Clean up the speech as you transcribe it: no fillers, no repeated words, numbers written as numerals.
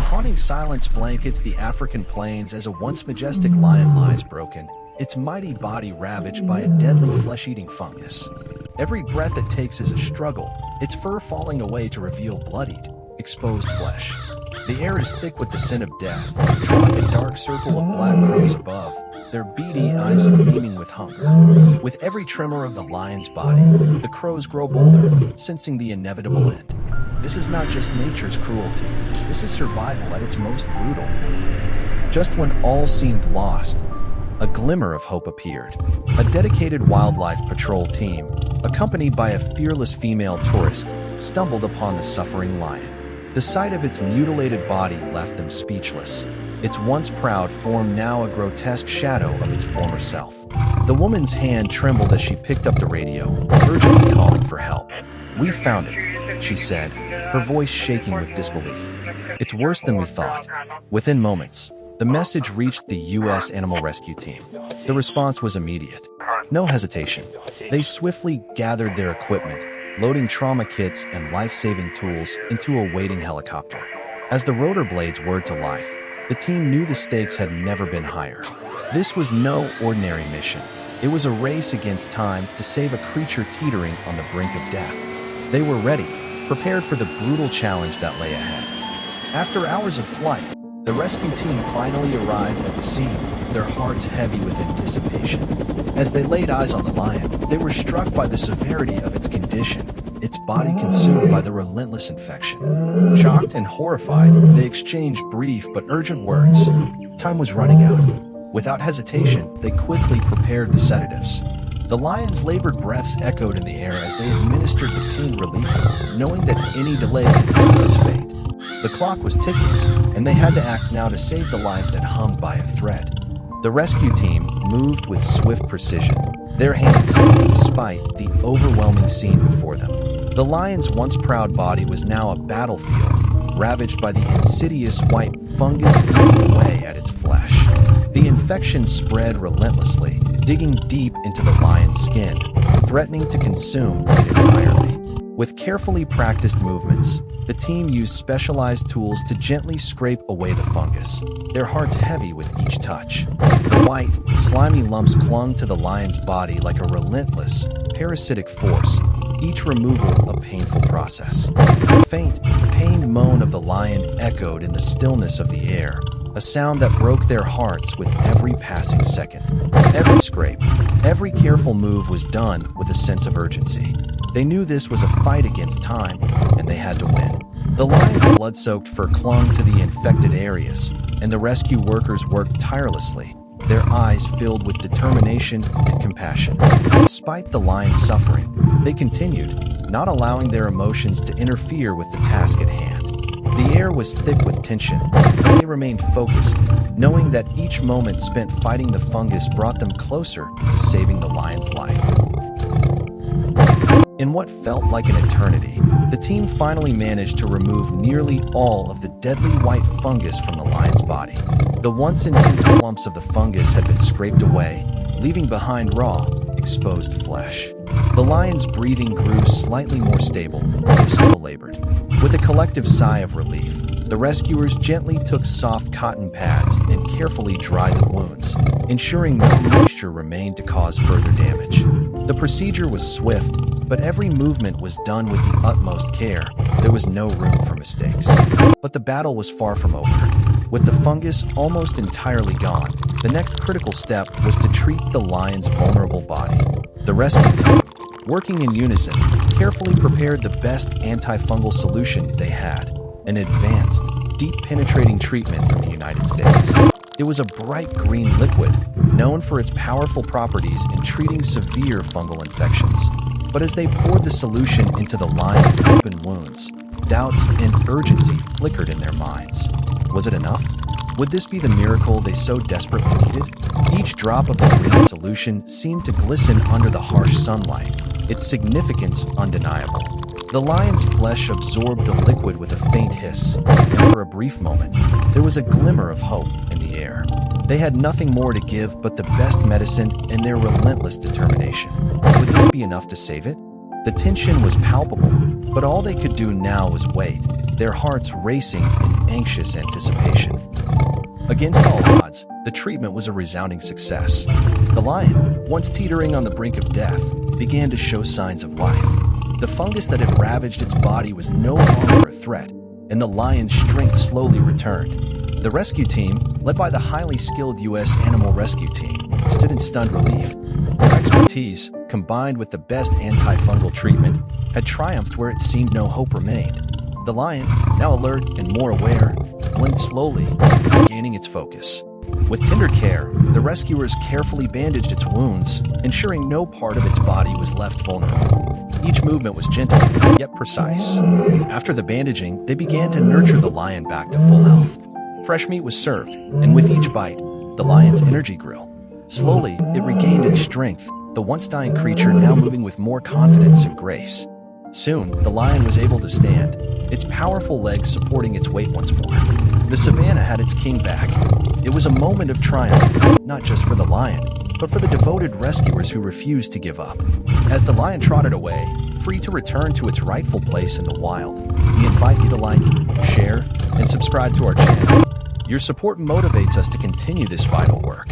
haunting silence blankets the African plains as a once majestic lion lies broken, its mighty body ravaged by a deadly flesh-eating fungus. Every breath it takes is a struggle, its fur falling away to reveal bloodied, exposed flesh. The air is thick with the scent of death, drawing a dark circle of black crows above, their beady eyes gleaming with hunger. With every tremor of the lion's body, the crows grow bolder, sensing the inevitable end. This is not just nature's cruelty, this is survival at its most brutal. Just when all seemed lost, a glimmer of hope appeared. A dedicated wildlife patrol team, accompanied by a fearless female tourist, stumbled upon the suffering lion. The sight of its mutilated body left them speechless. Its once proud form now a grotesque shadow of its former self. The woman's hand trembled as she picked up the radio, urgently calling for help. "We found it," she said, her voice shaking with disbelief. "It's worse than we thought." Within moments, the message reached the U.S. Animal Rescue Team. The response was immediate. No hesitation. They swiftly gathered their equipment, loading trauma kits and life-saving tools into a waiting helicopter. As the rotor blades whirred to life, the team knew the stakes had never been higher. This was no ordinary mission. It was a race against time to save a creature teetering on the brink of death. They were ready, prepared for the brutal challenge that lay ahead. After hours of flight, the rescue team finally arrived at the scene, their hearts heavy with anticipation. As they laid eyes on the lion, they were struck by the severity of its condition, its body consumed by the relentless infection. Shocked and horrified, they exchanged brief but urgent words. Time was running out. Without hesitation, they quickly prepared the sedatives. The lion's labored breaths echoed in the air as they administered the pain relief, knowing that any delay could seal its fate. The clock was ticking, and they had to act now to save the life that hung by a thread. The rescue team moved with swift precision, their hands steady despite the overwhelming scene before them. The lion's once proud body was now a battlefield, ravaged by the insidious white fungus eating away at its flesh. The infection spread relentlessly, digging deep into the lion's skin, threatening to consume it entirely. With carefully practiced movements, the team used specialized tools to gently scrape away the fungus, their hearts heavy with each touch. The white, slimy lumps clung to the lion's body like a relentless, parasitic force, each removal a painful process. The faint, pained moan of the lion echoed in the stillness of the air, a sound that broke their hearts with every passing second. Every scrape, every careful move was done with a sense of urgency. They knew this was a fight against time, and they had to win. The lion's blood-soaked fur clung to the infected areas, and the rescue workers worked tirelessly, their eyes filled with determination and compassion. Despite the lion's suffering, they continued, not allowing their emotions to interfere with the task at hand. The air was thick with tension, but they remained focused, knowing that each moment spent fighting the fungus brought them closer to saving the lion's life. In what felt like an eternity, the team finally managed to remove nearly all of the deadly white fungus from the lion's body. The once intense clumps of the fungus had been scraped away, leaving behind raw, exposed flesh. The lion's breathing grew slightly more stable, though still labored. With a collective sigh of relief, the rescuers gently took soft cotton pads and carefully dried the wounds, ensuring no moisture remained to cause further damage. The procedure was swift, but every movement was done with the utmost care. There was no room for mistakes. But the battle was far from over. With the fungus almost entirely gone, the next critical step was to treat the lion's vulnerable body. The rescue team, working in unison, carefully prepared the best antifungal solution they had, an advanced, deep-penetrating treatment from the United States. It was a bright green liquid, known for its powerful properties in treating severe fungal infections. But as they poured the solution into the lion's open wounds, doubts and urgency flickered in their minds. Was it enough? Would this be the miracle they so desperately needed? Each drop of the green solution seemed to glisten under the harsh sunlight, its significance undeniable. The lion's flesh absorbed the liquid with a faint hiss, and for a brief moment, there was a glimmer of hope in the air. They had nothing more to give but the best medicine and their relentless determination. Would this be enough to save it? The tension was palpable, but all they could do now was wait, their hearts racing in anxious anticipation. Against all odds, the treatment was a resounding success. The lion, once teetering on the brink of death, began to show signs of life. The fungus that had ravaged its body was no longer a threat, and the lion's strength slowly returned. The rescue team, led by the highly skilled U.S. Animal Rescue Team, stood in stunned relief. Their expertise, combined with the best antifungal treatment, had triumphed where it seemed no hope remained. The lion, now alert and more aware, blinked slowly, regaining its focus. With tender care, the rescuers carefully bandaged its wounds, ensuring no part of its body was left vulnerable. Each movement was gentle, yet precise. After the bandaging, they began to nurture the lion back to full health. Fresh meat was served, and with each bite, the lion's energy grew. Slowly, it regained its strength, the once dying creature now moving with more confidence and grace. Soon, the lion was able to stand, its powerful legs supporting its weight once more. The savannah had its king back. It was a moment of triumph, not just for the lion, but for the devoted rescuers who refused to give up. As the lion trotted away, free to return to its rightful place in the wild, we invite you to like, share, and subscribe to our channel. Your support motivates us to continue this vital work.